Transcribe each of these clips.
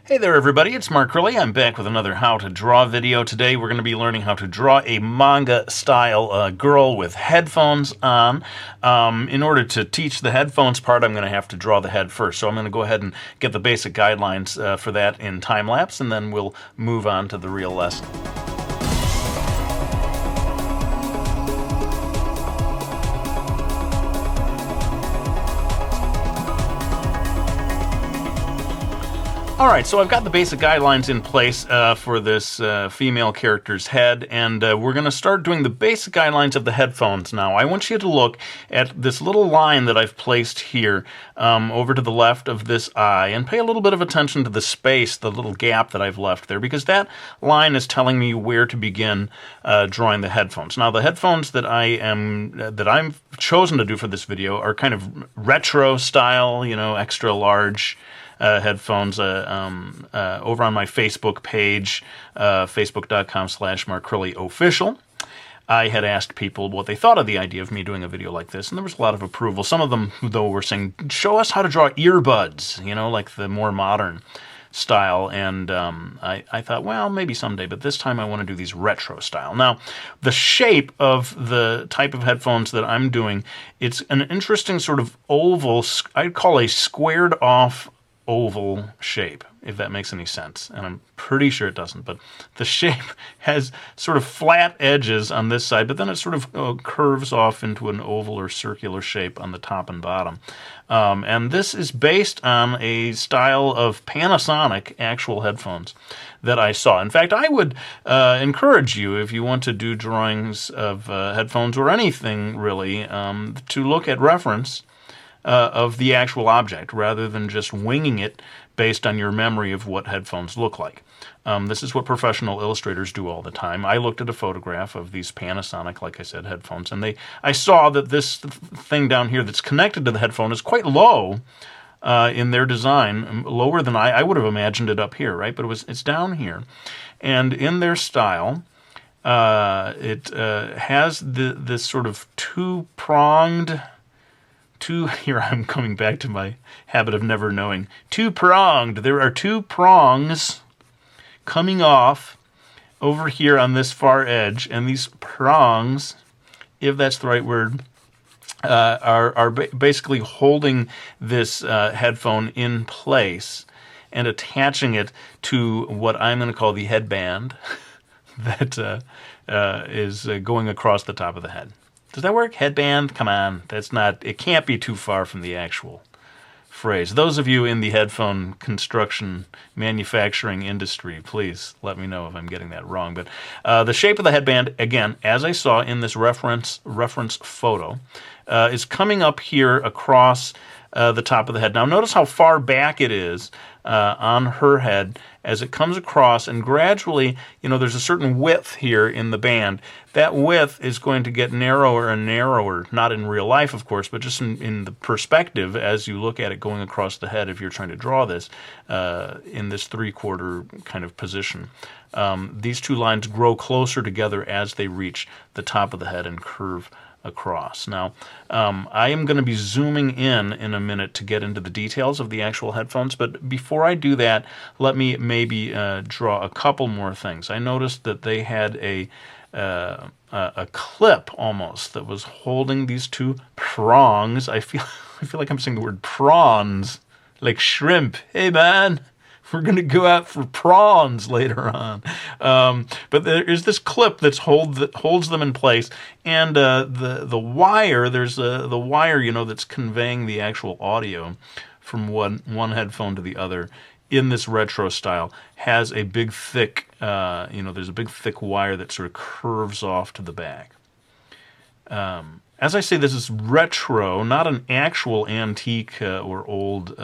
Hey there everybody, it's Mark Curley. I'm back with another How to Draw video. Today we're going to be learning how to draw a manga-style girl with headphones on. In order to teach the headphones part, I'm going to have to draw the head first. So I'm going to go ahead and get the basic guidelines for that in time-lapse, and then we'll move on to the real lesson. Alright, so I've got the basic guidelines in place for this female character's head, and we're going to start doing the basic guidelines of the headphones now. I want you to look at this little line that I've placed here over to the left of this eye, and pay a little bit of attention to the space, the little gap that I've left there, because that line is telling me where to begin drawing the headphones. Now, the headphones that I'm chosen to do for this video are kind of retro style, you know, extra large headphones over on my Facebook page, facebook.com/MarkCurleyOfficial. I had asked people what they thought of the idea of me doing a video like this, and there was a lot of approval. Some of them, though, were saying, show us how to draw earbuds, you know, like the more modern style, and I thought, well, maybe someday, but this time I want to do these retro style. Now, the shape of the type of headphones that I'm doing, it's an interesting sort of oval, I'd call a squared off oval shape, if that makes any sense, and I'm pretty sure it doesn't, but the shape has sort of flat edges on this side, but then it sort of curves off into an oval or circular shape on the top and bottom. And this is based on a style of Panasonic actual headphones that I saw. In fact, I would encourage you, if you want to do drawings of headphones or anything really, to look at reference of the actual object, rather than just winging it based on your memory of what headphones look like. This is what professional illustrators do all the time. I looked at a photograph of these Panasonic, like I said, headphones, and I saw that this thing down here that's connected to the headphone is quite low in their design, lower than I would have imagined it up here, right? But it's down here. And in their style, it has this sort of two-pronged, here I'm coming back to my habit of never knowing. Two-pronged. There are two prongs coming off over here on this far edge, and these prongs, if that's the right word, are basically holding this headphone in place and attaching it to what I'm going to call the headband that is going across the top of the head. Does that work? Headband? Come on. It can't be too far from the actual phrase. Those of you in the headphone construction manufacturing industry, please let me know if I'm getting that wrong. But the shape of the headband, again, as I saw in this reference photo, is coming up here across the top of the head. Now notice how far back it is on her head as it comes across, and gradually, you know, there's a certain width here in the band. That width is going to get narrower and narrower, not in real life, of course, but just in the perspective as you look at it going across the head if you're trying to draw this in this three-quarter kind of position. These two lines grow closer together as they reach the top of the head and curve across. Now, I am going to be zooming in a minute to get into the details of the actual headphones, but before I do that, let me maybe draw a couple more things. I noticed that they had a clip almost that was holding these two prongs. I feel like I'm saying the word prawns, like shrimp. Hey man, we're going to go out for prawns later on. But there is this clip that holds them in place, and the wire, there's the wire, you know, that's conveying the actual audio from one headphone to the other in this retro style, has a big thick, there's a big thick wire that sort of curves off to the back. As I say, this is retro, not an actual antique or old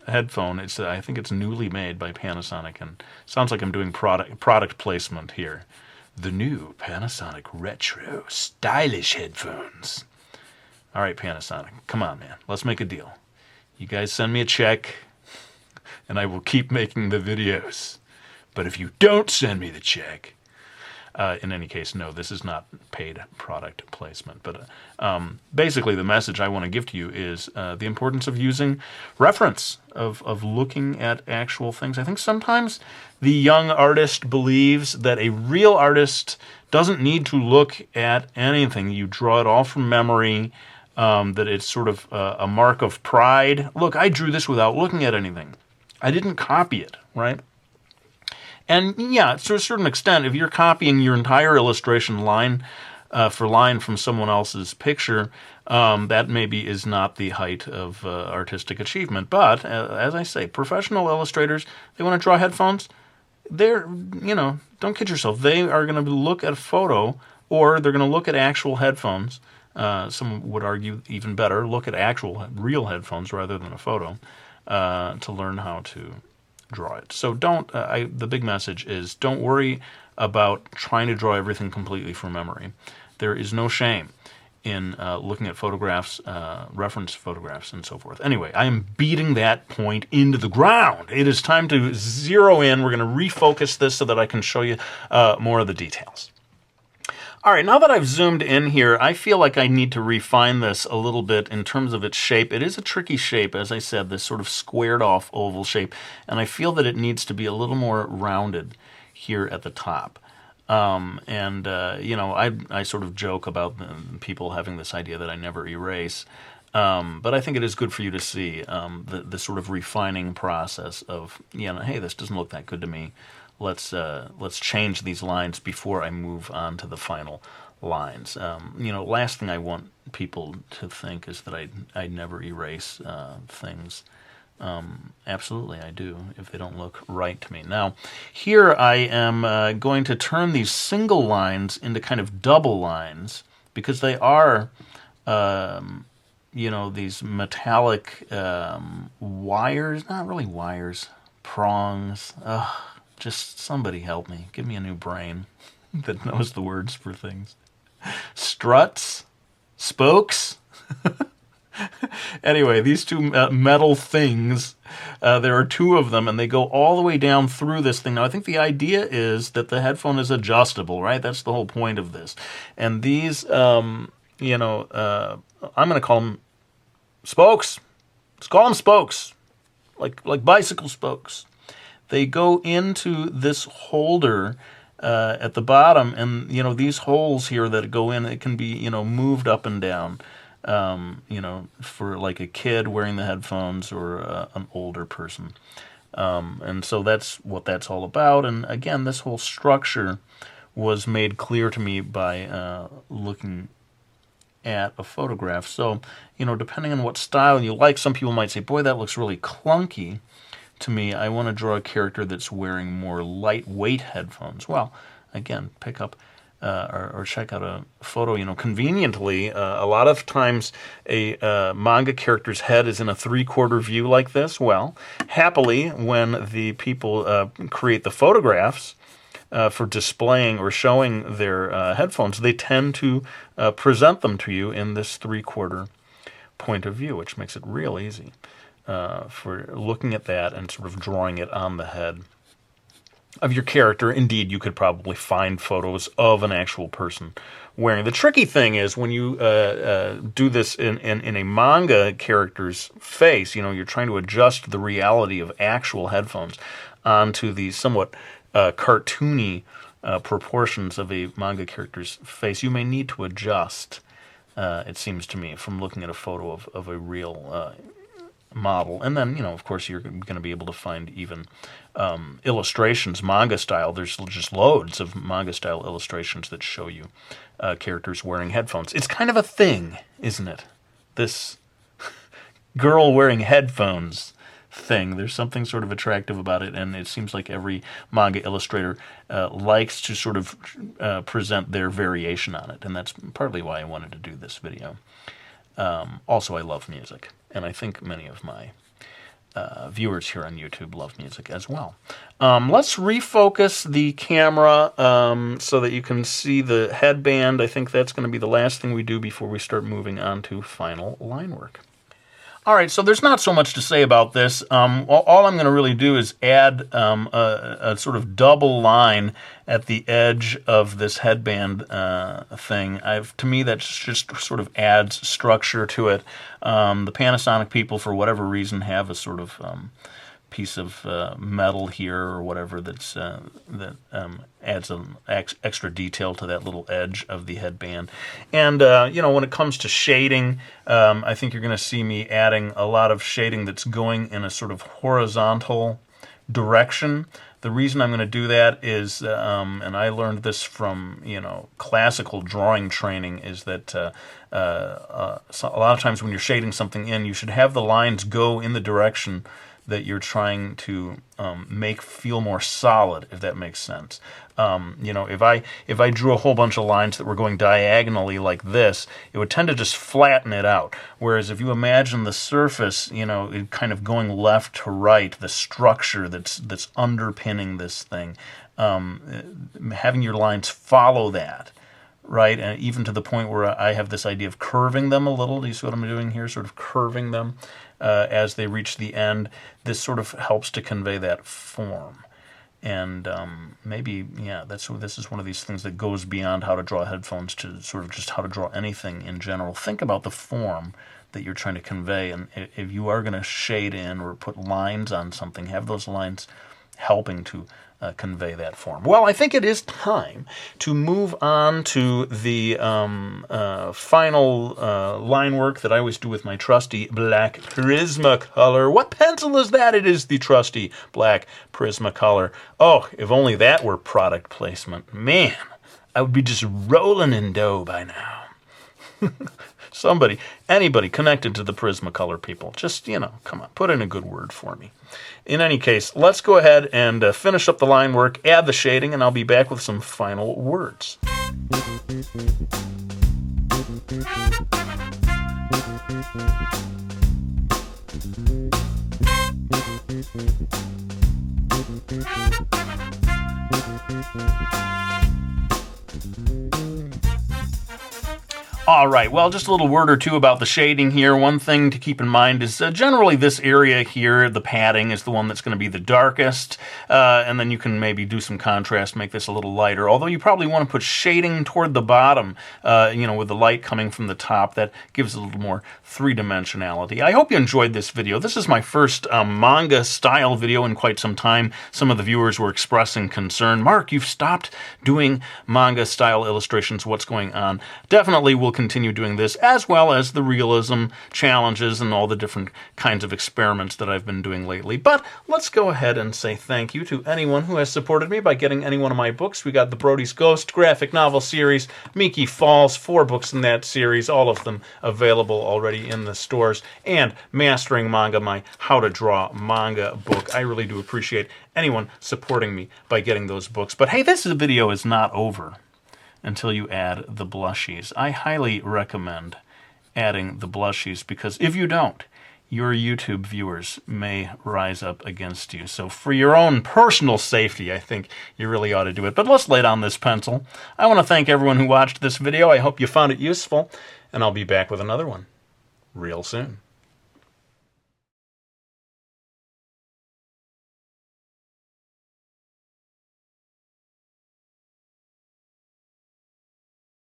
headphone. I think it's newly made by Panasonic, and sounds like I'm doing product placement here. The new Panasonic retro stylish headphones. All right, Panasonic, come on, man. Let's make a deal. You guys send me a check, and I will keep making the videos. But if you don't send me the check, In any case, no, this is not paid product placement. But basically, the message I want to give to you is the importance of using reference, of looking at actual things. I think sometimes the young artist believes that a real artist doesn't need to look at anything. You draw it all from memory, that it's sort of a mark of pride. Look, I drew this without looking at anything. I didn't copy it, right? And yeah, to a certain extent, if you're copying your entire illustration line for line from someone else's picture, that maybe is not the height of artistic achievement. But as I say, professional illustrators, they want to draw headphones. They're, don't kid yourself. They are going to look at a photo, or they're going to look at actual headphones. Some would argue even better, look at actual real headphones rather than a photo to learn how to draw it. So the big message is don't worry about trying to draw everything completely from memory. There is no shame in looking at photographs, reference photographs, and so forth. Anyway, I am beating that point into the ground. It is time to zero in. We're going to refocus this so that I can show you more of the details. All right, now that I've zoomed in here, I feel like I need to refine this a little bit in terms of its shape. It is a tricky shape, as I said, this sort of squared off oval shape, and I feel that it needs to be a little more rounded here at the top. I sort of joke about people having this idea that I never erase, but I think it is good for you to see the sort of refining process of, hey, this doesn't look that good to me. Let's change these lines before I move on to the final lines. Last thing I want people to think is that I never erase things. Absolutely, I do, if they don't look right to me. Now, here I am going to turn these single lines into kind of double lines because they are, these metallic wires, not really wires, prongs. Just somebody help me. Give me a new brain that knows the words for things. Struts? Spokes? Anyway, these two metal things, there are two of them, and they go all the way down through this thing. Now, I think the idea is that the headphone is adjustable, right? That's the whole point of this. And these, I'm going to call them spokes. Let's call them spokes, like bicycle spokes. They go into this holder at the bottom, and these holes here that go in, it can be moved up and down. For like a kid wearing the headphones or an older person, and so that's what that's all about. And again, this whole structure was made clear to me by looking at a photograph. So depending on what style you like, some people might say, "Boy, that looks really clunky." To me, I want to draw a character that's wearing more lightweight headphones. Well, again, pick up or check out a photo. Conveniently, a lot of times a manga character's head is in a 3/4 view like this. Well, happily, when the people create the photographs for displaying or showing their headphones, they tend to present them to you in this 3/4 point of view, which makes it real easy for looking at that and sort of drawing it on the head of your character. Indeed, you could probably find photos of an actual person wearing. The tricky thing is when you do this in a manga character's face, you're trying to adjust the reality of actual headphones onto the somewhat cartoony proportions of a manga character's face. You may need to adjust, it seems to me, from looking at a photo of a real model. And then, of course, you're going to be able to find even illustrations, manga style. There's just loads of manga style illustrations that show you characters wearing headphones. It's kind of a thing, isn't it? This girl wearing headphones thing. There's something sort of attractive about it, and it seems like every manga illustrator likes to sort of present their variation on it, and that's partly why I wanted to do this video. Also, I love music, and I think many of my viewers here on YouTube love music as well. Let's refocus the camera so that you can see the headband. I think that's going to be the last thing we do before we start moving on to final line work. All right, so there's not so much to say about this. All I'm going to really do is add a sort of double line at the edge of this headband thing. To me, that just sort of adds structure to it. The Panasonic people, for whatever reason, have a sort of piece of metal here or whatever that adds an extra detail to that little edge of the headband. And when it comes to shading, I think you're going to see me adding a lot of shading that's going in a sort of horizontal direction. The reason I'm going to do that is, and I learned this from classical drawing training, is that so a lot of times when you're shading something in, you should have the lines go in the direction that you're trying to make feel more solid, if that makes sense. If I drew a whole bunch of lines that were going diagonally like this, it would tend to just flatten it out. Whereas if you imagine the surface, it kind of going left to right, the structure that's underpinning this thing, having your lines follow that. Right, and even to the point where I have this idea of curving them a little. Do you see what I'm doing here? Sort of curving them as they reach the end. This sort of helps to convey that form. And this is one of these things that goes beyond how to draw headphones to sort of just how to draw anything in general. Think about the form that you're trying to convey, and if you are going to shade in or put lines on something, have those lines helping to convey that form. Well, I think it is time to move on to the final line work that I always do with my trusty black Prismacolor. What pencil is that? It is the trusty black Prismacolor. Oh, if only that were product placement. Man, I would be just rolling in dough by now. Anybody connected to the Prismacolor people, just, come on, put in a good word for me. In any case, let's go ahead and finish up the line work, add the shading, and I'll be back with some final words. All right, well, just a little word or two about the shading here. One thing to keep in mind is generally this area here, the padding, is the one that's going to be the darkest, and then you can maybe do some contrast, make this a little lighter, although you probably want to put shading toward the bottom, with the light coming from the top. That gives a little more three-dimensionality. I hope you enjoyed this video. This is my first manga-style video in quite some time. Some of the viewers were expressing concern. Mark, you've stopped doing manga-style illustrations. What's going on? Definitely will continue doing this, as well as the realism challenges and all the different kinds of experiments that I've been doing lately. But let's go ahead and say thank you to anyone who has supported me by getting any one of my books. We got the Brody's Ghost graphic novel series, Miki Falls, 4 books in that series, all of them available already in the stores, and Mastering Manga, my How to Draw Manga book. I really do appreciate anyone supporting me by getting those books. But hey, this video is not over until you add the blushies. I highly recommend adding the blushies, because if you don't, your YouTube viewers may rise up against you. So for your own personal safety, I think you really ought to do it. But let's lay down this pencil. I want to thank everyone who watched this video. I hope you found it useful, and I'll be back with another one real soon.